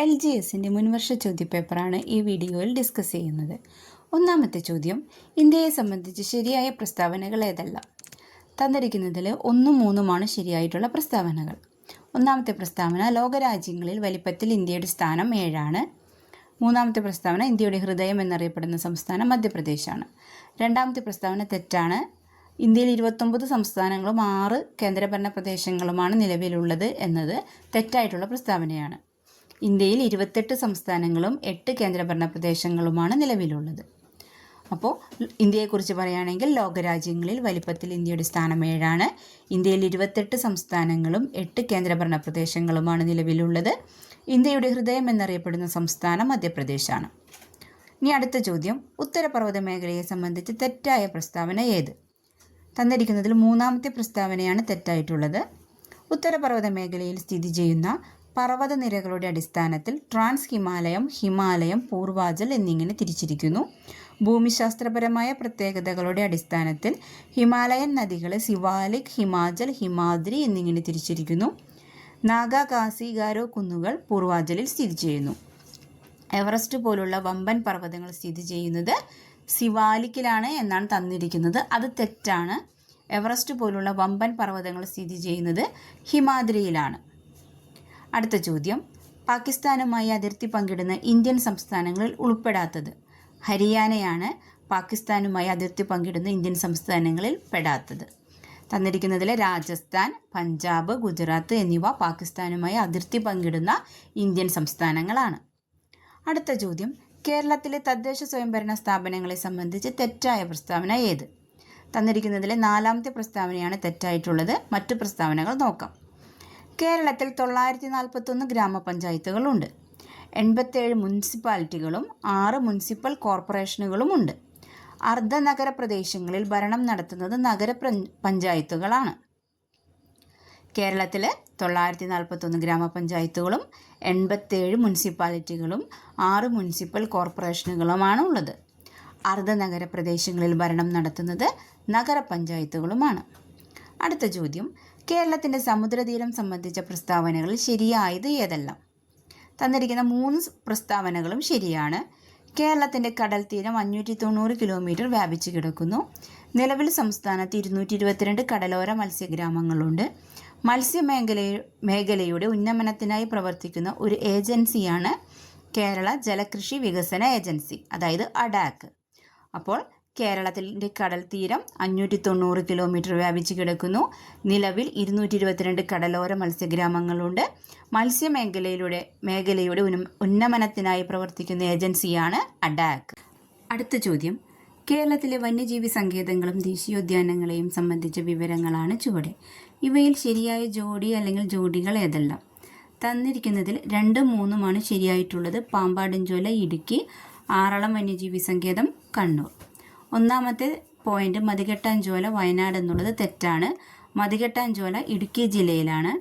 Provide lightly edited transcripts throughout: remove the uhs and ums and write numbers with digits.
LGSന്റെ മുൻവർഷ ചോദ്യപേപ്പറാണ് ഈ വീഡിയോയിൽ ഡിസ്കസ് ചെയ്യുന്നത്. ഒന്നാമത്തെ ചോദ്യം, ഇന്ത്യയെ സംബന്ധിച്ച് ശരിയായ പ്രസ്താവനകൾ ഏതെല്ലാം? തന്നിരിക്കുന്നതിൽ 1ഉം 3ഉമാണ് ശരിയായിട്ടുള്ള പ്രസ്താവനകൾ. ഒന്നാമത്തെ പ്രസ്താവന, ലോകരാജ്യങ്ങളിൽ വലിപ്പത്തിൽ ഇന്ത്യയുടെ സ്ഥാനം 7ആണ്. മൂന്നാമത്തെ പ്രസ്താവന, ഇന്ത്യയുടെ ഹൃദയം എന്നറിയപ്പെടുന്ന സംസ്ഥാനം മധ്യപ്രദേശാണ്. രണ്ടാമത്തെ പ്രസ്താവന തെറ്റാണ്. ഇന്ത്യയിൽ 29 സംസ്ഥാനങ്ങളും 6 കേന്ദ്രഭരണ പ്രദേശങ്ങളുമാണ് നിലവിലുള്ളത് എന്നത് തെറ്റായിട്ടുള്ള പ്രസ്താവനയാണ്. ഇന്ത്യയിൽ 28 സംസ്ഥാനങ്ങളും 8 കേന്ദ്രഭരണ പ്രദേശങ്ങളുമാണ് നിലവിലുള്ളത്. അപ്പോൾ ഇന്ത്യയെക്കുറിച്ച് പറയുകയാണെങ്കിൽ ലോകരാജ്യങ്ങളിൽ വലിപ്പത്തിൽ ഇന്ത്യയുടെ സ്ഥാനം 7ആണ്. ഇന്ത്യയിൽ 28 സംസ്ഥാനങ്ങളും 8 കേന്ദ്രഭരണ പ്രദേശങ്ങളുമാണ് നിലവിലുള്ളത്. ഇന്ത്യയുടെ ഹൃദയം എന്നറിയപ്പെടുന്ന സംസ്ഥാനം മധ്യപ്രദേശാണ്. ഇനി അടുത്ത ചോദ്യം, ഉത്തരപർവ്വത മേഖലയെ സംബന്ധിച്ച് തെറ്റായ പ്രസ്താവന ഏത്? തന്നിരിക്കുന്നതിൽ മൂന്നാമത്തെ പ്രസ്താവനയാണ് തെറ്റായിട്ടുള്ളത്. ഉത്തരപർവ്വത മേഖലയിൽ സ്ഥിതി ചെയ്യുന്ന പർവ്വതനിരകളുടെ അടിസ്ഥാനത്തിൽ ട്രാൻസ് ഹിമാലയം, ഹിമാലയം, പൂർവാചൽ എന്നിങ്ങനെ തിരിച്ചിരിക്കുന്നു. ഭൂമിശാസ്ത്രപരമായ പ്രത്യേകതകളുടെ അടിസ്ഥാനത്തിൽ ഹിമാലയൻ നദികളെ സിവാലിക്, ഹിമാചൽ, ഹിമാദ്രി എന്നിങ്ങനെ തിരിച്ചിരിക്കുന്നു. നാഗ, കാസി, ഗാരോ കുന്നുകൾ പൂർവാചലിൽ സ്ഥിതി ചെയ്യുന്നു. എവറസ്റ്റ് പോലുള്ള വമ്പൻ പർവ്വതങ്ങൾ സ്ഥിതി ചെയ്യുന്നത് സിവാലിക്കിലാണ് എന്നാണ് തന്നിരിക്കുന്നത്. അത് തെറ്റാണ്. എവറസ്റ്റ് പോലുള്ള വമ്പൻ പർവ്വതങ്ങൾ സ്ഥിതി ചെയ്യുന്നത് ഹിമാദ്രിയിലാണ്. അടുത്ത ചോദ്യം, പാകിസ്ഥാനുമായി അതിർത്തി പങ്കിടുന്ന ഇന്ത്യൻ സംസ്ഥാനങ്ങളിൽ ഉൾപ്പെടാത്തത്? ഹരിയാനയാണ് പാകിസ്ഥാനുമായി അതിർത്തി പങ്കിടുന്ന ഇന്ത്യൻ സംസ്ഥാനങ്ങളിൽ പെടാത്തത്. തന്നിരിക്കുന്നതിൽ രാജസ്ഥാൻ, പഞ്ചാബ്, ഗുജറാത്ത് എന്നിവ പാകിസ്ഥാനുമായി അതിർത്തി പങ്കിടുന്ന ഇന്ത്യൻ സംസ്ഥാനങ്ങളാണ്. അടുത്ത ചോദ്യം, കേരളത്തിലെ തദ്ദേശ സ്വയംഭരണ സ്ഥാപനങ്ങളെ സംബന്ധിച്ച് തെറ്റായ പ്രസ്താവന ഏത്? തന്നിരിക്കുന്നതിലെ നാലാമത്തെ പ്രസ്താവനയാണ് തെറ്റായിട്ടുള്ളത്. മറ്റു പ്രസ്താവനകൾ നോക്കാം. കേരളത്തിൽ 941 ഗ്രാമപഞ്ചായത്തുകളുണ്ട്. 87 മുനിസിപ്പാലിറ്റികളും 6 മുനിസിപ്പൽ കോർപ്പറേഷനുകളുമുണ്ട്. അർദ്ധനഗര പ്രദേശങ്ങളിൽ ഭരണം നടത്തുന്നത് നഗര പഞ്ചായത്തുകളാണ്. കേരളത്തിൽ 941 ഗ്രാമപഞ്ചായത്തുകളും 87 മുനിസിപ്പാലിറ്റികളും 6 മുനിസിപ്പൽ കോർപ്പറേഷനുകളുമാണ് ഉള്ളത്. അർദ്ധനഗര പ്രദേശങ്ങളിൽ ഭരണം നടത്തുന്നത് നഗരപഞ്ചായത്തുകളുമാണ്. അടുത്ത ചോദ്യം, കേരളത്തിൻ്റെ സമുദ്രതീരം സംബന്ധിച്ച പ്രസ്താവനകളിൽ ശരിയായത് ഏതെല്ലാം? തന്നിരിക്കുന്ന 3 പ്രസ്താവനകളും ശരിയാണ്. കേരളത്തിൻ്റെ കടൽ തീരം 590 കിലോമീറ്റർ വ്യാപിച്ചു കിടക്കുന്നു. നിലവിൽ സംസ്ഥാനത്ത് 222 കടലോര മത്സ്യഗ്രാമങ്ങളുണ്ട്. മേഖലയുടെ ഉന്നമനത്തിനായി പ്രവർത്തിക്കുന്ന ഒരു ഏജൻസിയാണ് കേരള ജലകൃഷി വികസന ഏജൻസി, അതായത് അഡാക്ക്. അപ്പോൾ കേരളത്തിൻ്റെ കടൽ തീരം 590 കിലോമീറ്റർ വ്യാപിച്ചു കിടക്കുന്നു. നിലവിൽ 222 കടലോര മത്സ്യഗ്രാമങ്ങളുണ്ട്. മേഖലയുടെ ഉന്നമനത്തിനായി പ്രവർത്തിക്കുന്ന ഏജൻസിയാണ് അഡാക്ക്. അടുത്ത ചോദ്യം, കേരളത്തിലെ വന്യജീവി സങ്കേതങ്ങളും ദേശീയോദ്യാനങ്ങളെയും സംബന്ധിച്ച വിവരങ്ങളാണ് ചുവടെ. ഇവയിൽ ശരിയായ ജോഡി അല്ലെങ്കിൽ ജോഡികൾ ഏതെല്ലാം? തന്നിരിക്കുന്നതിൽ 2ഉം 3ഉമാണ് ശരിയായിട്ടുള്ളത്. പാമ്പാടുംചോല ഇടുക്കി, ആറളം വന്യജീവി സങ്കേതം കണ്ണൂർ. ഒന്നാമത്തെ പോയിന്റ്, മതികെട്ടാഞ്ചോല വയനാട് എന്നുള്ളത് തെറ്റാണ്. മതികെട്ടാഞ്ചോല ഇടുക്കി ജില്ലയിലാണ്.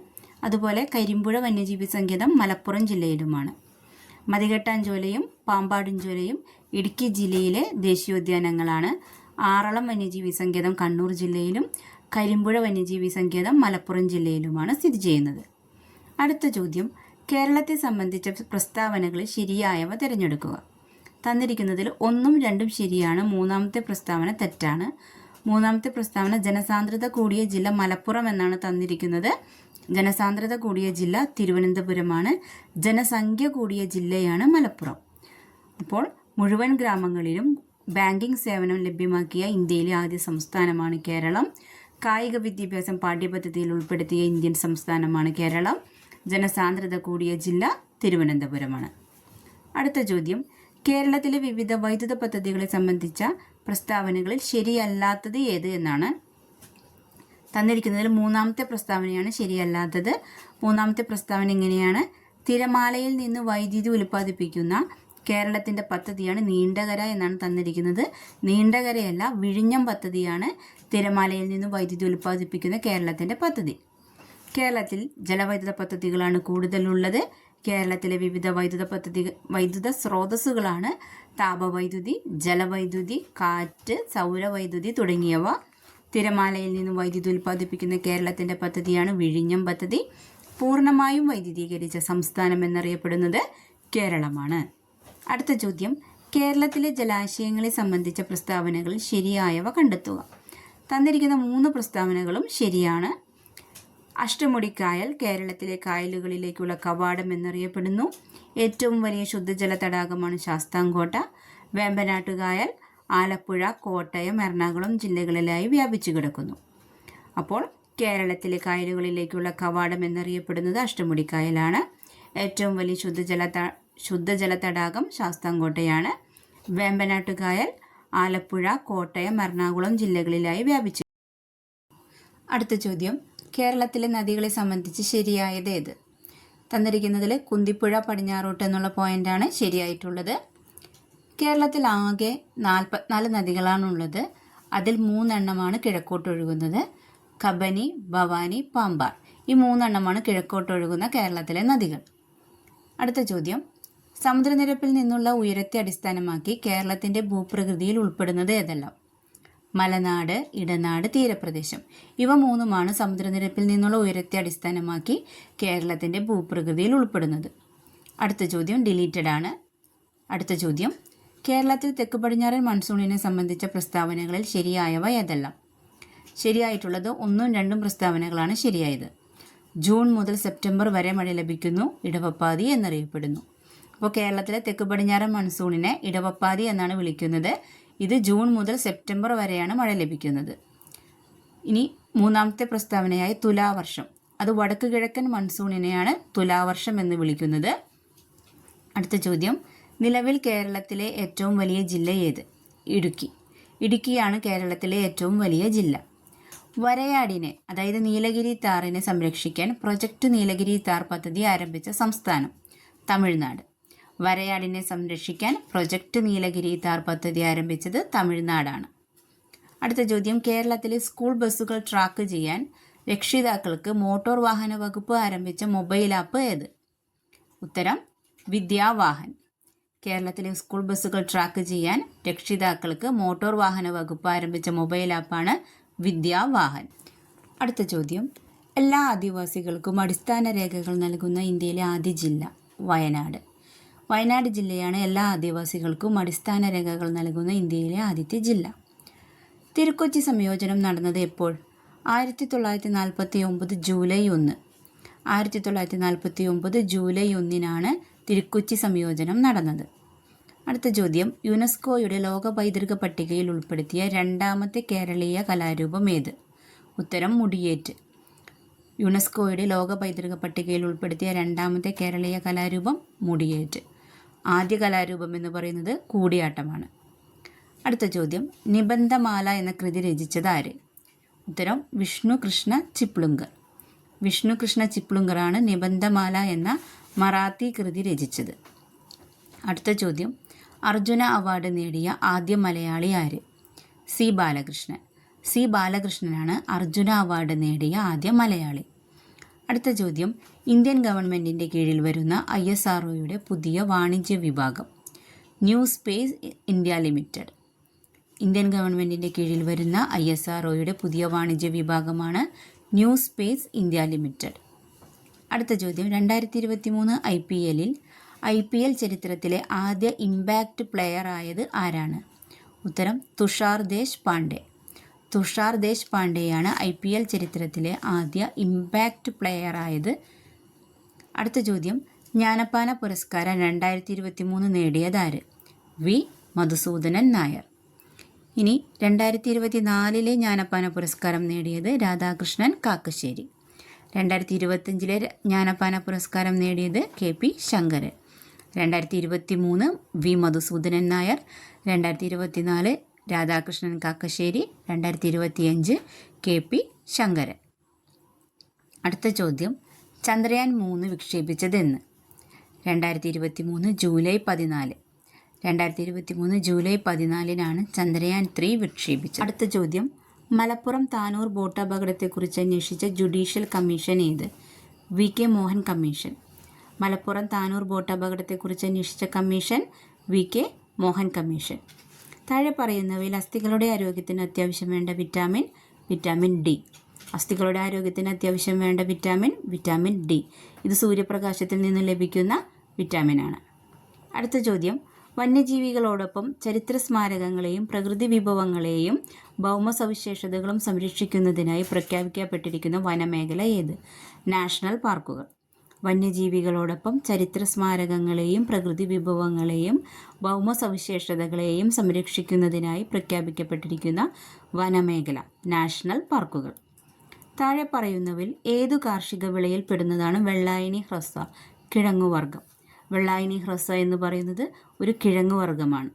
അതുപോലെ കരിമ്പുഴ വന്യജീവി സങ്കേതം മലപ്പുറം ജില്ലയിലുമാണ്. മതികെട്ടാഞ്ചോലയും പാമ്പാടുംചോലയും ഇടുക്കി ജില്ലയിലെ ദേശീയോദ്യാനങ്ങളാണ്. ആറളം വന്യജീവി സങ്കേതം കണ്ണൂർ ജില്ലയിലും കരിമ്പുഴ വന്യജീവി സങ്കേതം മലപ്പുറം ജില്ലയിലുമാണ് സ്ഥിതി ചെയ്യുന്നത്. അടുത്ത ചോദ്യം, കേരളത്തെ സംബന്ധിച്ച പ്രസ്താവനകളിൽ ശരിയായവ തിരഞ്ഞെടുക്കുക. തന്നിരിക്കുന്നതിൽ 1ഉം 2ഉം ശരിയാണ്. മൂന്നാമത്തെ പ്രസ്താവന തെറ്റാണ്. മൂന്നാമത്തെ പ്രസ്താവന, ജനസാന്ദ്രത കൂടിയ ജില്ല മലപ്പുറം എന്നാണ് തന്നിരിക്കുന്നത്. ജനസാന്ദ്രത കൂടിയ ജില്ല തിരുവനന്തപുരമാണ്. ജനസംഖ്യ കൂടിയ ജില്ലയാണ് മലപ്പുറം. അപ്പോൾ മുഴുവൻ ഗ്രാമങ്ങളിലും ബാങ്കിംഗ് സേവനം ലഭ്യമാക്കിയ ഇന്ത്യയിലെ ആദ്യ സംസ്ഥാനമാണ് കേരളം. കായിക വിദ്യാഭ്യാസം പാഠ്യപദ്ധതിയിൽ ഉൾപ്പെടുത്തിയ ഇന്ത്യൻ സംസ്ഥാനമാണ് കേരളം. ജനസാന്ദ്രത കൂടിയ ജില്ല തിരുവനന്തപുരമാണ്. അടുത്ത ചോദ്യം, കേരളത്തിലെ വിവിധ വൈദ്യുത പദ്ധതികളെ സംബന്ധിച്ച പ്രസ്താവനകളിൽ ശരിയല്ലാത്തത് ഏത് എന്നാണ്. തന്നിരിക്കുന്നതിൽ മൂന്നാമത്തെ പ്രസ്താവനയാണ് ശരിയല്ലാത്തത്. മൂന്നാമത്തെ പ്രസ്താവന ഇങ്ങനെയാണ്: തിരമാലയിൽ നിന്ന് വൈദ്യുതി ഉൽപ്പാദിപ്പിക്കുന്ന കേരളത്തിൻ്റെ പദ്ധതിയാണ് നീണ്ടകര എന്നാണ് തന്നിരിക്കുന്നത്. നീണ്ടകരയല്ല, വിഴിഞ്ഞം പദ്ധതിയാണ് തിരമാലയിൽ നിന്ന് വൈദ്യുതി ഉൽപ്പാദിപ്പിക്കുന്ന കേരളത്തിൻ്റെ പദ്ധതി. കേരളത്തിൽ ജലവൈദ്യുത പദ്ധതികളാണ് കൂടുതലുള്ളത്. കേരളത്തിലെ വിവിധ വൈദ്യുത സ്രോതസ്സുകളാണ് താപവൈദ്യുതി, ജലവൈദ്യുതി, കാറ്റ്, സൗരവൈദ്യുതി തുടങ്ങിയവ. തിരമാലയിൽ നിന്നും വൈദ്യുതി ഉൽപ്പാദിപ്പിക്കുന്ന കേരളത്തിൻ്റെ പദ്ധതിയാണ് വിഴിഞ്ഞം പദ്ധതി. പൂർണ്ണമായും വൈദ്യുതീകരിച്ച സംസ്ഥാനം എന്നറിയപ്പെടുന്നത് കേരളമാണ്. അടുത്ത ചോദ്യം, കേരളത്തിലെ ജലാശയങ്ങളെ സംബന്ധിച്ച പ്രസ്താവനകളിൽ ശരിയായവ കണ്ടെത്തുക. തന്നിരിക്കുന്ന 3 പ്രസ്താവനകളും ശരിയാണ്. അഷ്ടമുടിക്കായൽ കേരളത്തിലെ കായലുകളിലേക്കുള്ള കവാടം എന്നറിയപ്പെടുന്നു. ഏറ്റവും വലിയ ശുദ്ധജല തടാകമാണ് ശാസ്താംകോട്ട. വേമ്പനാട്ടുകായൽ ആലപ്പുഴ, കോട്ടയം, എറണാകുളം ജില്ലകളിലായി വ്യാപിച്ചു കിടക്കുന്നു. അപ്പോൾ കേരളത്തിലെ കായലുകളിലേക്കുള്ള കവാടം എന്നറിയപ്പെടുന്നത് അഷ്ടമുടിക്കായലാണ്. ഏറ്റവും വലിയ ശുദ്ധജല തടാകം ശാസ്താംകോട്ടയാണ്. വേമ്പനാട്ടുകായൽ ആലപ്പുഴ, കോട്ടയം, എറണാകുളം ജില്ലകളിലായി വ്യാപിച്ചു. അടുത്ത ചോദ്യം, കേരളത്തിലെ നദികളെ സംബന്ധിച്ച് ശരിയായത് ഏത്? തന്നിരിക്കുന്നതിൽ കുന്തിപ്പുഴ പടിഞ്ഞാറോട്ട് എന്നുള്ള പോയിൻ്റാണ് ശരിയായിട്ടുള്ളത്. കേരളത്തിൽ ആകെ 44 നദികളാണുള്ളത്. അതിൽ 3 എണ്ണമാണ് കിഴക്കോട്ടൊഴുകുന്നത്. കബനി, ഭവാനി, പാമ്പാർ. ഈ 3 എണ്ണമാണ് കിഴക്കോട്ടൊഴുകുന്ന കേരളത്തിലെ നദികൾ. അടുത്ത ചോദ്യം, സമുദ്രനിരപ്പിൽ നിന്നുള്ള ഉയരത്തെ അടിസ്ഥാനമാക്കി കേരളത്തിൻ്റെ ഭൂപ്രകൃതിയിൽ ഉൾപ്പെടുന്നത് ഏതെല്ലാം? മലനാട്, ഇടനാട്, തീരപ്രദേശം. ഇവ 3ഉമാണ് സമുദ്രനിരപ്പിൽ നിന്നുള്ള ഉയരത്തെ അടിസ്ഥാനമാക്കി കേരളത്തിൻ്റെ ഭൂപ്രകൃതിയിൽ ഉൾപ്പെടുന്നത്. അടുത്ത ചോദ്യം ഡിലീറ്റഡ് ആണ്. അടുത്ത ചോദ്യം, കേരളത്തിൽ തെക്ക് പടിഞ്ഞാറൻ മൺസൂണിനെ സംബന്ധിച്ച പ്രസ്താവനകളിൽ ശരിയായവ ഏതെല്ലാം? ശരിയായിട്ടുള്ളത് 1ഉം 2ഉം പ്രസ്താവനകളാണ് ശരിയായത്. ജൂൺ മുതൽ സെപ്റ്റംബർ വരെ മഴ ലഭിക്കുന്നു, ഇടവപ്പാതി എന്നറിയപ്പെടുന്നു. അപ്പോൾ കേരളത്തിലെ തെക്ക് പടിഞ്ഞാറൻ മൺസൂണിനെ ഇടവപ്പാതി എന്നാണ് വിളിക്കുന്നത്. ഇത് ജൂൺ മുതൽ സെപ്റ്റംബർ വരെയാണ് മഴ ലഭിക്കുന്നത്. ഇനി 3ാമത്തെ പ്രസ്താവനയായ തുലാവർഷം, അത് വടക്ക് കിഴക്കൻ മൺസൂണിനെയാണ് തുലാവർഷം എന്ന് വിളിക്കുന്നത്. അടുത്ത ചോദ്യം, നിലവിൽ കേരളത്തിലെ ഏറ്റവും വലിയ ജില്ല ഏത്? ഇടുക്കി. ഇടുക്കിയാണ് കേരളത്തിലെ ഏറ്റവും വലിയ ജില്ല. വരയാടിനെ, അതായത് നീലഗിരി താറിനെ സംരക്ഷിക്കാൻ പ്രൊജക്റ്റ് നീലഗിരി താർ പദ്ധതി ആരംഭിച്ച സംസ്ഥാനം തമിഴ്നാട്. വരയാടിനെ സംരക്ഷിക്കാൻ പ്രൊജക്റ്റ് നീലഗിരി താർ പദ്ധതി ആരംഭിച്ചത് തമിഴ്നാടാണ്. അടുത്ത ചോദ്യം, കേരളത്തിലെ സ്കൂൾ ബസ്സുകൾ ട്രാക്ക് ചെയ്യാൻ രക്ഷിതാക്കൾക്ക് മോട്ടോർ വാഹന വകുപ്പ് ആരംഭിച്ച മൊബൈൽ ആപ്പ് ഏത്? ഉത്തരം വിദ്യാവാഹൻ. കേരളത്തിലെ സ്കൂൾ ബസ്സുകൾ ട്രാക്ക് ചെയ്യാൻ രക്ഷിതാക്കൾക്ക് മോട്ടോർ വാഹന വകുപ്പ് ആരംഭിച്ച മൊബൈൽ ആപ്പാണ് വിദ്യാവാഹൻ. അടുത്ത ചോദ്യം, എല്ലാ ആദിവാസികൾക്കും അടിസ്ഥാന രേഖകൾ നൽകുന്ന ഇന്ത്യയിലെ ആദ്യ ജില്ല വയനാട്. വയനാട് ജില്ലയാണ് എല്ലാ ആദിവാസികൾക്കും അടിസ്ഥാന രേഖകൾ നൽകുന്ന ഇന്ത്യയിലെ ആദ്യത്തെ ജില്ല. തിരുക്കൊച്ചി സംയോജനം നടന്നത് എപ്പോൾ? 1949 ജൂലൈ 1. 1949 ജൂലൈ 1 തിരുക്കൊച്ചി സംയോജനം നടന്നത്. അടുത്ത ചോദ്യം, യുനെസ്കോയുടെ ലോക പൈതൃക പട്ടികയിൽ ഉൾപ്പെടുത്തിയ 2ാമത്തെ കേരളീയ കലാരൂപം ഏത്? ഉത്തരം മുടിയേറ്റ്. യുനെസ്കോയുടെ ലോക പൈതൃക പട്ടികയിൽ ഉൾപ്പെടുത്തിയ 2ാമത്തെ കേരളീയ കലാരൂപം മുടിയേറ്റ്. ആദ്യ കലാരൂപം എന്ന് പറയുന്നത് കൂടിയാട്ടമാണ്. അടുത്ത ചോദ്യം, നിബന്ധമാല എന്ന കൃതി രചിച്ചത് ആര്? ഉത്തരം വിഷ്ണുകൃഷ്ണ ചിപ്ലുങ്കർ. വിഷ്ണുകൃഷ്ണ ചിപ്ലുങ്കറാണ് നിബന്ധമാല എന്ന മറാത്തി കൃതി രചിച്ചത്. അടുത്ത ചോദ്യം, അർജുന അവാർഡ് നേടിയ ആദ്യ മലയാളി ആര്? സി ബാലകൃഷ്ണൻ. സി ബാലകൃഷ്ണനാണ് അർജുന അവാർഡ് നേടിയ ആദ്യ മലയാളി. അടുത്ത ചോദ്യം, ഇന്ത്യൻ ഗവൺമെൻറ്റിൻ്റെ കീഴിൽ വരുന്ന ISROയുടെ പുതിയ വാണിജ്യ വിഭാഗം new space India limited. Indian ഗവൺമെൻറ്റിൻ്റെ കീഴിൽ വരുന്ന ISROയുടെ പുതിയ വാണിജ്യ വിഭാഗമാണ് ന്യൂ സ്പേസ് ഇന്ത്യ ലിമിറ്റഡ്. അടുത്ത ചോദ്യം, 2023 IPL ചരിത്രത്തിലെ ആദ്യ ഇമ്പാക്റ്റ് പ്ലെയർ ആയത് ആരാണ്? ഉത്തരം തുഷാർ ദേശ് പാണ്ഡെ. തുഷാർ ദേശ് പാണ്ഡെയാണ് IPL ചരിത്രത്തിലെ ആദ്യ ഇമ്പാക്റ്റ് പ്ലെയർ ആയത്. അടുത്ത ചോദ്യം, ജ്ഞാനപ്പാന പുരസ്കാരം 2023 നേടിയതാര്? വി മധുസൂദനൻ നായർ. ഇനി 2024 ജ്ഞാനപ്പാന പുരസ്കാരം നേടിയത് രാധാകൃഷ്ണൻ കാക്കശ്ശേരി. 2025 ജ്ഞാനപ്പാന പുരസ്കാരം നേടിയത് KP ശങ്കരൻ. 2023 വി മധുസൂദനൻ നായർ, 2024 രാധാകൃഷ്ണൻ കാക്കശ്ശേരി, 2025 KP ശങ്കരൻ. അടുത്ത ചോദ്യം, ചന്ദ്രയാൻ 3 വിക്ഷേപിച്ചതെന്ന്? 2023 ജൂലൈ 14. 2023 ജൂലൈ 14 ചന്ദ്രയാൻ 3 വിക്ഷേപിച്ചത്. അടുത്ത ചോദ്യം, മലപ്പുറം താനൂർ ബോട്ട് അപകടത്തെക്കുറിച്ച് അന്വേഷിച്ച ജുഡീഷ്യൽ കമ്മീഷൻ ഏത്? VK Mohan commission. Malappuram Tanur boat അപകടത്തെക്കുറിച്ച് അന്വേഷിച്ച കമ്മീഷൻ VK മോഹൻ കമ്മീഷൻ. താഴെ പറയുന്നവയിൽ അസ്ഥികളുടെ ആരോഗ്യത്തിന് അത്യാവശ്യം വേണ്ട വിറ്റാമിൻ D. അസ്ഥികളുടെ ആരോഗ്യത്തിന് അത്യാവശ്യം വേണ്ട വിറ്റാമിൻ ഡി. ഇത് സൂര്യപ്രകാശത്തിൽ നിന്ന് ലഭിക്കുന്ന വിറ്റാമിനാണ്. അടുത്ത ചോദ്യം, വന്യജീവികളോടൊപ്പം ചരിത്ര സ്മാരകങ്ങളെയും പ്രകൃതി വിഭവങ്ങളെയും ഭൗമ സവിശേഷതകളും സംരക്ഷിക്കുന്നതിനായി പ്രഖ്യാപിക്കപ്പെട്ടിരിക്കുന്ന വനമേഖല ഏത്? നാഷണൽ പാർക്കുകൾ. വന്യജീവികളോടൊപ്പം ചരിത്ര സ്മാരകങ്ങളെയും പ്രകൃതി വിഭവങ്ങളെയും ഭൗമ സവിശേഷതകളെയും സംരക്ഷിക്കുന്നതിനായി പ്രഖ്യാപിക്കപ്പെട്ടിരിക്കുന്ന വനമേഖല നാഷണൽ പാർക്കുകൾ. താഴെ പറയുന്നവയിൽ ഏതു കാർഷിക വിളയിൽ പെടുന്നതാണ് വെള്ളായണി ഹ്രസ്വ? കിഴങ്ങുവർഗം. വെള്ളായണി ഹ്രസ്വ എന്ന് പറയുന്നത് ഒരു കിഴങ്ങുവർഗമാണ്.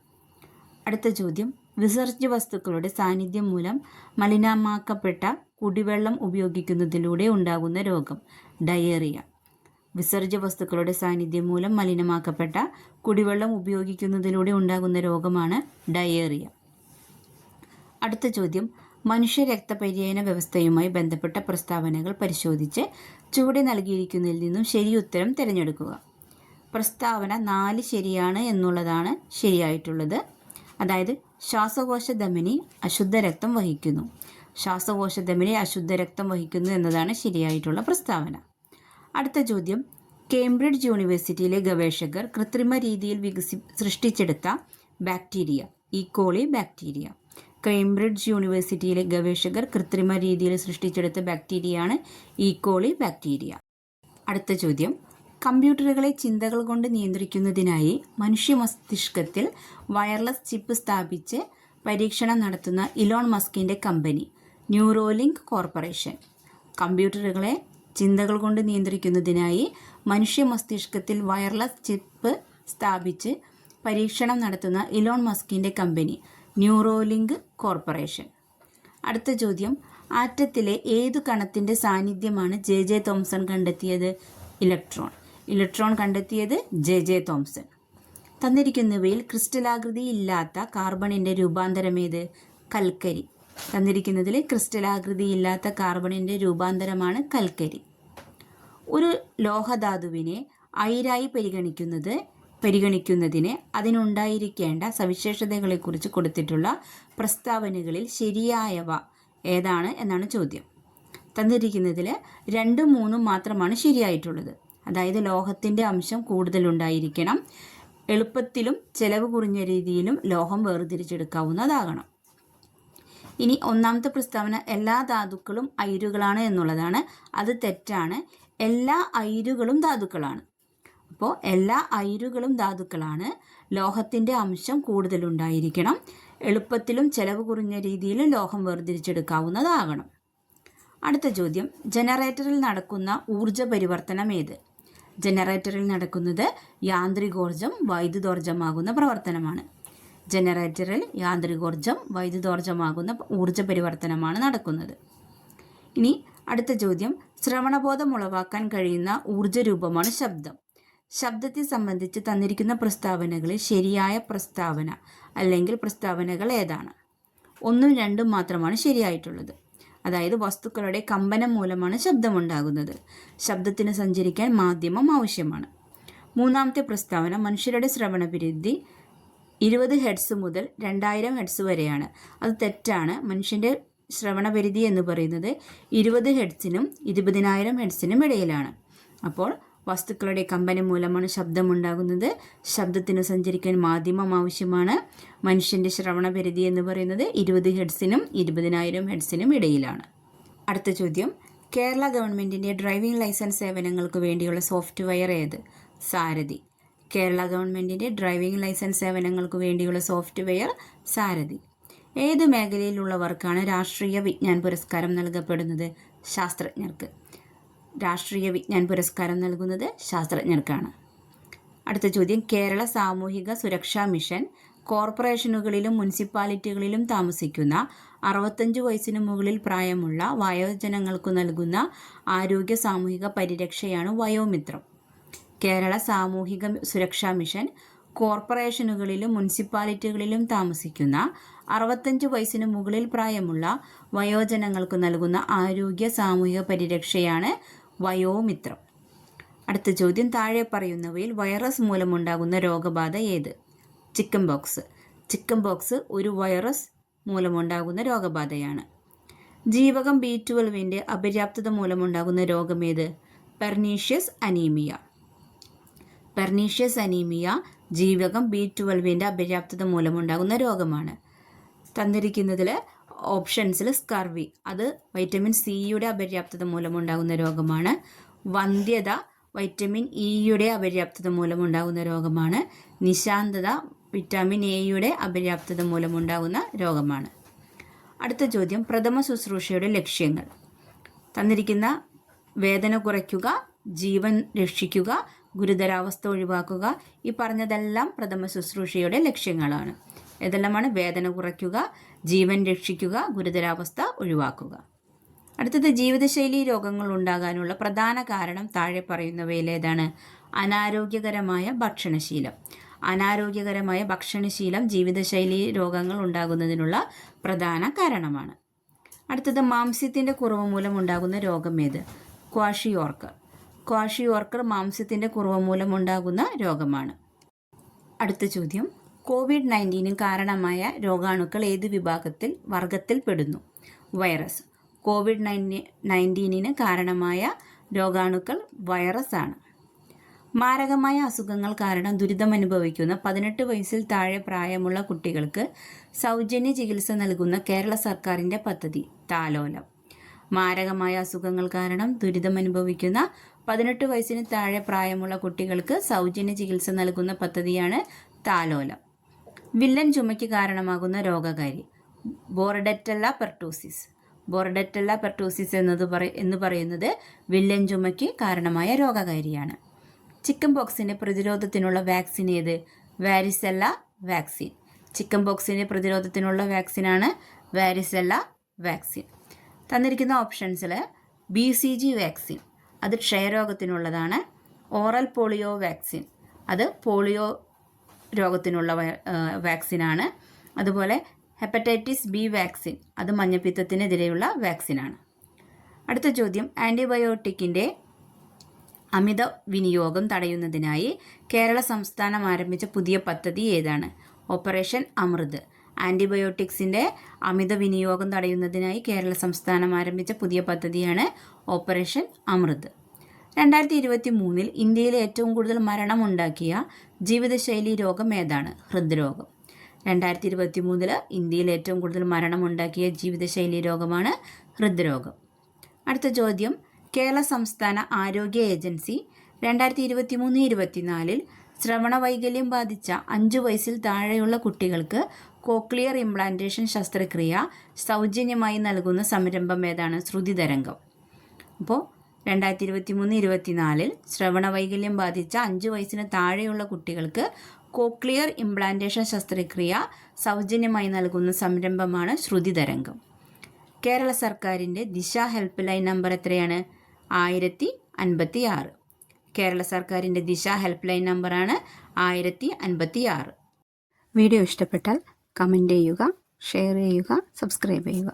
അടുത്ത ചോദ്യം, വിസർജ്യ വസ്തുക്കളുടെ സാന്നിധ്യം മൂലം മലിനമാക്കപ്പെട്ട കുടിവെള്ളം ഉപയോഗിക്കുന്നതിലൂടെ ഉണ്ടാകുന്ന രോഗം? ഡയേറിയ. വിസർജ്യ വസ്തുക്കളുടെ സാന്നിധ്യം മൂലം മലിനമാക്കപ്പെട്ട കുടിവെള്ളം ഉപയോഗിക്കുന്നതിലൂടെ ഉണ്ടാകുന്ന രോഗമാണ് ഡയേറിയ. അടുത്ത ചോദ്യം, മനുഷ്യ രക്തപര്യന വ്യവസ്ഥയുമായി ബന്ധപ്പെട്ട പ്രസ്താവനകൾ പരിശോധിച്ച് ചുവടെ നൽകിയിരിക്കുന്നതിൽ നിന്നും ശരിയുത്തരം തിരഞ്ഞെടുക്കുക. പ്രസ്താവന 4 ശരിയാണ് എന്നുള്ളതാണ് ശരിയായിട്ടുള്ളത്. അതായത് ശ്വാസകോശ ധമനി അശുദ്ധ രക്തം വഹിക്കുന്നു. ശ്വാസകോശ ധമനി അശുദ്ധ രക്തം വഹിക്കുന്നു എന്നതാണ് ശരിയായിട്ടുള്ള പ്രസ്താവന. അടുത്ത ചോദ്യം, കേംബ്രിഡ്ജ് യൂണിവേഴ്സിറ്റിയിലെ ഗവേഷകർ കൃത്രിമ രീതിയിൽ സൃഷ്ടിച്ചെടുത്ത ബാക്ടീരിയ? E. coli bacteria. കേംബ്രിഡ്ജ് യൂണിവേഴ്സിറ്റിയിലെ ഗവേഷകർ കൃത്രിമ രീതിയിൽ സൃഷ്ടിച്ചെടുത്ത ബാക്ടീരിയയാണ് ഈക്കോളി ബാക്ടീരിയ. അടുത്ത ചോദ്യം, കമ്പ്യൂട്ടറുകളെ ചിന്തകൾ കൊണ്ട് നിയന്ത്രിക്കുന്നതിനായി മനുഷ്യ മസ്തിഷ്കത്തിൽ വയർലെസ് ചിപ്പ് സ്ഥാപിച്ച് പരീക്ഷണം നടത്തുന്ന ഇലോൺ മസ്കിൻ്റെ കമ്പനി? Neuralink corporation. കമ്പ്യൂട്ടറുകളെ ചിന്തകൾ കൊണ്ട് നിയന്ത്രിക്കുന്നതിനായി മനുഷ്യ മസ്തിഷ്കത്തിൽ വയർലെസ് ചിപ്പ് സ്ഥാപിച്ച് പരീക്ഷണം നടത്തുന്ന ഇലോൺ മസ്കിൻ്റെ കമ്പനി? Neuralink corporation. അടുത്ത ചോദ്യം, ആറ്റത്തിലെ ഏതു കണത്തിൻ്റെ സാന്നിധ്യമാണ് ജെ തോംസൺ കണ്ടെത്തിയത്? ഇലക്ട്രോൺ. ഇലക്ട്രോൺ കണ്ടെത്തിയത് ജെ തോംസൺ. തന്നിരിക്കുന്നവയിൽ ക്രിസ്റ്റലാകൃതി ഇല്ലാത്ത കാർബണിൻ്റെ രൂപാന്തരമേത്? കൽക്കരി. തന്നിരിക്കുന്നതിൽ ക്രിസ്റ്റലാകൃതി ഇല്ലാത്ത കാർബണിൻ്റെ രൂപാന്തരമാണ് കൽക്കരി. ഒരു ലോഹധാതുവിനെ അയിരായി പരിഗണിക്കുന്നതിന് അതിനുണ്ടായിരിക്കേണ്ട സവിശേഷതകളെക്കുറിച്ച് കൊടുത്തിട്ടുള്ള പ്രസ്താവനകളിൽ ശരിയായവ ഏതാണ് എന്നാണ് ചോദ്യം. തന്നിരിക്കുന്നതിൽ 2, 3 മാത്രമാണ് ശരിയായിട്ടുള്ളത്. അതായത് ലോഹത്തിൻ്റെ അംശം കൂടുതലുണ്ടായിരിക്കണം, എളുപ്പത്തിലും ചെലവ് കുറഞ്ഞ രീതിയിലും ലോഹം വേർതിരിച്ചെടുക്കാവുന്നതാകണം. ഇനി ഒന്നാമത്തെ പ്രസ്താവന എല്ലാ ധാതുക്കളും അയിരുകളാണ് എന്നുള്ളതാണ്. അത് തെറ്റാണ്. എല്ലാ അയിരുകളും ധാതുക്കളാണ്. അപ്പോൾ എല്ലാ അയിരുകളും ധാതുക്കളാണ്, ലോഹത്തിൻ്റെ അംശം കൂടുതലുണ്ടായിരിക്കണം, എളുപ്പത്തിലും ചെലവ് കുറഞ്ഞ രീതിയിലും ലോഹം വേർതിരിച്ചെടുക്കാവുന്നതാകണം. അടുത്ത ചോദ്യം, ജനറേറ്ററിൽ നടക്കുന്ന ഊർജ പരിവർത്തനം ഏത്? ജനറേറ്ററിൽ നടക്കുന്നത് യാന്ത്രികോർജം വൈദ്യുതോർജമാകുന്ന പ്രവർത്തനമാണ്. ജനറേറ്ററിൽ യാന്ത്രികോർജം വൈദ്യുതോർജമാകുന്ന ഊർജ പരിവർത്തനമാണ് നടക്കുന്നത്. ഇനി അടുത്ത ചോദ്യം, ശ്രവണബോധം ഉളവാക്കാൻ കഴിയുന്ന ഊർജ രൂപമാണ് ശബ്ദം. ശബ്ദത്തെ സംബന്ധിച്ച് തന്നിരിക്കുന്ന പ്രസ്താവനകളിൽ ശരിയായ പ്രസ്താവന അല്ലെങ്കിൽ പ്രസ്താവനകൾ ഏതാണ്? 1, 2 മാത്രമാണ് ശരിയായിട്ടുള്ളത്. അതായത് വസ്തുക്കളുടെ കമ്പനം മൂലമാണ് ശബ്ദമുണ്ടാകുന്നത്. ശബ്ദത്തിന് സഞ്ചരിക്കാൻ മാധ്യമം ആവശ്യമാണ്. മൂന്നാമത്തെ പ്രസ്താവന മനുഷ്യരുടെ ശ്രവണപരിധി 20 ഹെർട്സ് മുതൽ 2000 ഹെർട്സ് വരെയാണ്. അത് തെറ്റാണ്. മനുഷ്യൻ്റെ ശ്രവണപരിധി എന്ന് പറയുന്നത് 20 ഹെർട്സിനും 20,000 ഹെർട്സിനും ഇടയിലാണ്. അപ്പോൾ വസ്തുക്കളുടെ കമ്പനം മൂലമാണ് ശബ്ദമുണ്ടാകുന്നത്. ശബ്ദത്തിന് സഞ്ചരിക്കാൻ മാധ്യമം ആവശ്യമാണ്. മനുഷ്യൻ്റെ ശ്രവണപരിധി എന്ന് പറയുന്നത് 20 ഹെർട്സിനും 20,000 ഹെർട്സിനും ഇടയിലാണ്. അടുത്ത ചോദ്യം, കേരള ഗവൺമെൻറ്റിൻ്റെ ഡ്രൈവിംഗ് ലൈസൻസ് സേവനങ്ങൾക്ക് വേണ്ടിയുള്ള സോഫ്റ്റ്വെയർ ഏത്? സാരഥി. കേരള ഗവൺമെൻറ്റിൻ്റെ ഡ്രൈവിംഗ് ലൈസൻസ് സേവനങ്ങൾക്ക് വേണ്ടിയുള്ള സോഫ്റ്റ്വെയർ സാരഥി. ഏത് മേഖലയിലുള്ളവർക്കാണ് രാഷ്ട്രീയ വിജ്ഞാൻ പുരസ്കാരം നൽകപ്പെടുന്നത്? ശാസ്ത്രജ്ഞർക്ക്. രാഷ്ട്രീയ വിജ്ഞാൻ പുരസ്കാരം നൽകുന്നത് ശാസ്ത്രജ്ഞർക്കാണ്. അടുത്ത ചോദ്യം, കേരള സാമൂഹിക സുരക്ഷാ മിഷൻ കോർപ്പറേഷനുകളിലും മുനിസിപ്പാലിറ്റികളിലും താമസിക്കുന്ന 65 വയസ്സിന് മുകളിൽ പ്രായമുള്ള വയോജനങ്ങൾക്കു നൽകുന്ന ആരോഗ്യ സാമൂഹിക പരിരക്ഷയാണ് വയോമിത്രം. കേരള സാമൂഹിക സുരക്ഷാ മിഷൻ കോർപ്പറേഷനുകളിലും മുനിസിപ്പാലിറ്റികളിലും താമസിക്കുന്ന 65 വയസ്സിന് മുകളിൽ പ്രായമുള്ള വയോജനങ്ങൾക്ക് നൽകുന്ന ആരോഗ്യ സാമൂഹിക പരിരക്ഷയാണ് വയോമിത്രം. അടുത്ത ചോദ്യം, താഴെ പറയുന്നവയിൽ വൈറസ് മൂലമുണ്ടാകുന്ന രോഗബാധ ഏത്? Chicken pox. ചിക്കൻ ബോക്സ് ഒരു വൈറസ് മൂലമുണ്ടാകുന്ന രോഗബാധയാണ്. ജീവകം B12 അപര്യാപ്തത മൂലമുണ്ടാകുന്ന രോഗമേത്? Pernicious anaemia. പെർനീഷ്യസ് അനീമിയ ജീവകം B12 അപര്യാപ്തത മൂലമുണ്ടാകുന്ന രോഗമാണ്. തന്നിരിക്കുന്നതിൽ ഓപ്ഷൻസിൽ സ്കർവി, അത് വൈറ്റമിൻ സിയുടെ അപര്യാപ്തത മൂലമുണ്ടാകുന്ന രോഗമാണ്. വന്ധ്യത വൈറ്റമിൻ ഇയുടെ അപര്യാപ്തത മൂലമുണ്ടാകുന്ന രോഗമാണ്. നിശാന്തത വിറ്റാമിൻ എയുടെ അപര്യാപ്തത മൂലമുണ്ടാകുന്ന രോഗമാണ്. അടുത്ത ചോദ്യം, പ്രഥമ ശുശ്രൂഷയുടെ ലക്ഷ്യങ്ങൾ. തന്നിരിക്കുന്ന വേദന കുറയ്ക്കുക, ജീവൻ രക്ഷിക്കുക, ഗുരുതരാവസ്ഥ ഒഴിവാക്കുക, ഈ പറഞ്ഞതെല്ലാം പ്രഥമ ശുശ്രൂഷയുടെ ലക്ഷ്യങ്ങളാണ്. ഏതെല്ലാമാണ്? വേദന കുറയ്ക്കുക, ജീവൻ രക്ഷിക്കുക, ഗുരുതരാവസ്ഥ ഒഴിവാക്കുക. അടുത്തത്, ജീവിതശൈലി രോഗങ്ങൾ ഉണ്ടാകാനുള്ള പ്രധാന കാരണം താഴെ പറയുന്നവയിലേതാണ്? അനാരോഗ്യകരമായ ഭക്ഷണശീലം. അനാരോഗ്യകരമായ ഭക്ഷണശീലം ജീവിതശൈലി രോഗങ്ങൾ ഉണ്ടാകുന്നതിനുള്ള പ്രധാന കാരണമാണ്. അടുത്തത്, മാംസ്യത്തിൻ്റെ കുറവ് മൂലം ഉണ്ടാകുന്ന രോഗമേത്? ക്വാഷിയോർക്കർ. ക്വാഷിയോർക്കർ മാംസ്യത്തിൻ്റെ കുറവ് മൂലമുണ്ടാകുന്ന രോഗമാണ്. അടുത്ത ചോദ്യം, COVID-19 കാരണമായ രോഗാണുക്കൾ ഏത് വർഗത്തിൽ പെടുന്നു? വൈറസ്. COVID-19 കാരണമായ രോഗാണുക്കൾ വൈറസ് ആണ്. മാരകമായ അസുഖങ്ങൾ കാരണം ദുരിതമനുഭവിക്കുന്ന 18 വയസ്സിൽ താഴെ പ്രായമുള്ള കുട്ടികൾക്ക് സൗജന്യ ചികിത്സ നൽകുന്ന കേരള സർക്കാരിൻ്റെ പദ്ധതി താലോലം. മാരകമായ അസുഖങ്ങൾ കാരണം ദുരിതമനുഭവിക്കുന്ന 18 വയസ്സിന് താഴെ പ്രായമുള്ള കുട്ടികൾക്ക് സൗജന്യ ചികിത്സ നൽകുന്ന പദ്ധതിയാണ് താലോലം. വില്ലൻ ചുമയ്ക്ക് കാരണമാകുന്ന രോഗകാരി ബോർഡറ്റെല്ല പെർട്ടൂസിസ്. ബോർഡറ്റെല്ല പെർട്ടൂസിസ് എന്ന് പറയുന്നത് വില്ലൻ ചുമയ്ക്ക് കാരണമായ രോഗകാരിയാണ്. ചിക്കൻ പോക്സിൻ്റെ പ്രതിരോധത്തിനുള്ള വാക്സിൻ ഏത്? Varicella vaccine. ചിക്കൻ പോക്സിൻ്റെ പ്രതിരോധത്തിനുള്ള വാക്സിനാണ് വാരിസെല്ല വാക്സിൻ. തന്നിരിക്കുന്ന ഓപ്ഷൻസിൽ BCG വാക്സിൻ, അത് ക്ഷയരോഗത്തിനുള്ളതാണ്. ഓറൽ പോളിയോ വാക്സിൻ, അത് പോളിയോ രോഗത്തിനുള്ള വാക്സിനാണ്. അതുപോലെ ഹെപ്പറ്റൈറ്റിസ് B വാക്സിൻ, അത് മഞ്ഞപ്പിത്തത്തിനെതിരെയുള്ള വാക്സിനാണ്. അടുത്ത ചോദ്യം, ആൻറ്റിബയോട്ടിക്കിൻ്റെ അമിത വിനിയോഗം തടയുന്നതിനായി കേരള സംസ്ഥാനം ആരംഭിച്ച പുതിയ പദ്ധതി ഏതാണ്? ഓപ്പറേഷൻ അമൃത്. ആൻറ്റിബയോട്ടിക്സിൻ്റെ അമിത വിനിയോഗം തടയുന്നതിനായി കേരള സംസ്ഥാനം ആരംഭിച്ച പുതിയ പദ്ധതിയാണ് ഓപ്പറേഷൻ അമൃത്. 2023 ഇന്ത്യയിൽ ഏറ്റവും കൂടുതൽ മരണമുണ്ടാക്കിയ ജീവിതശൈലി രോഗം ഏതാണ്? ഹൃദ്രോഗം. 2023 ഇന്ത്യയിൽ ഏറ്റവും കൂടുതൽ മരണമുണ്ടാക്കിയ ജീവിതശൈലി രോഗമാണ് ഹൃദ്രോഗം. അടുത്ത ചോദ്യം, കേരള സംസ്ഥാന ആരോഗ്യ ഏജൻസി 2023-24 ശ്രവണ വൈകല്യം ബാധിച്ച 5 വയസ്സിൽ താഴെയുള്ള കുട്ടികൾക്ക് കോക്ലിയർ ഇംപ്ലാന്റേഷൻ ശസ്ത്രക്രിയ സൗജന്യമായി നൽകുന്ന സംരംഭം ഏതാണ്? ശ്രുതി തരംഗം. അപ്പോൾ 2023-24 ശ്രവണ വൈകല്യം ബാധിച്ച 5 വയസ്സിന് താഴെയുള്ള കുട്ടികൾക്ക് കോക്ലിയർ ഇംപ്ലാന്റേഷൻ ശസ്ത്രക്രിയ സൗജന്യമായി നൽകുന്ന സംരംഭമാണ് ശ്രുതി തരംഗം. കേരള സർക്കാരിൻ്റെ ദിശ ഹെൽപ്പ് ലൈൻ നമ്പർ എത്രയാണ്? 1056. കേരള സർക്കാരിൻ്റെ ദിശ ഹെൽപ്പ് ലൈൻ നമ്പറാണ് 1056. വീഡിയോ ഇഷ്ടപ്പെട്ടാൽ കമൻറ്റ് ചെയ്യുക, ഷെയർ ചെയ്യുക, സബ്സ്ക്രൈബ് ചെയ്യുക.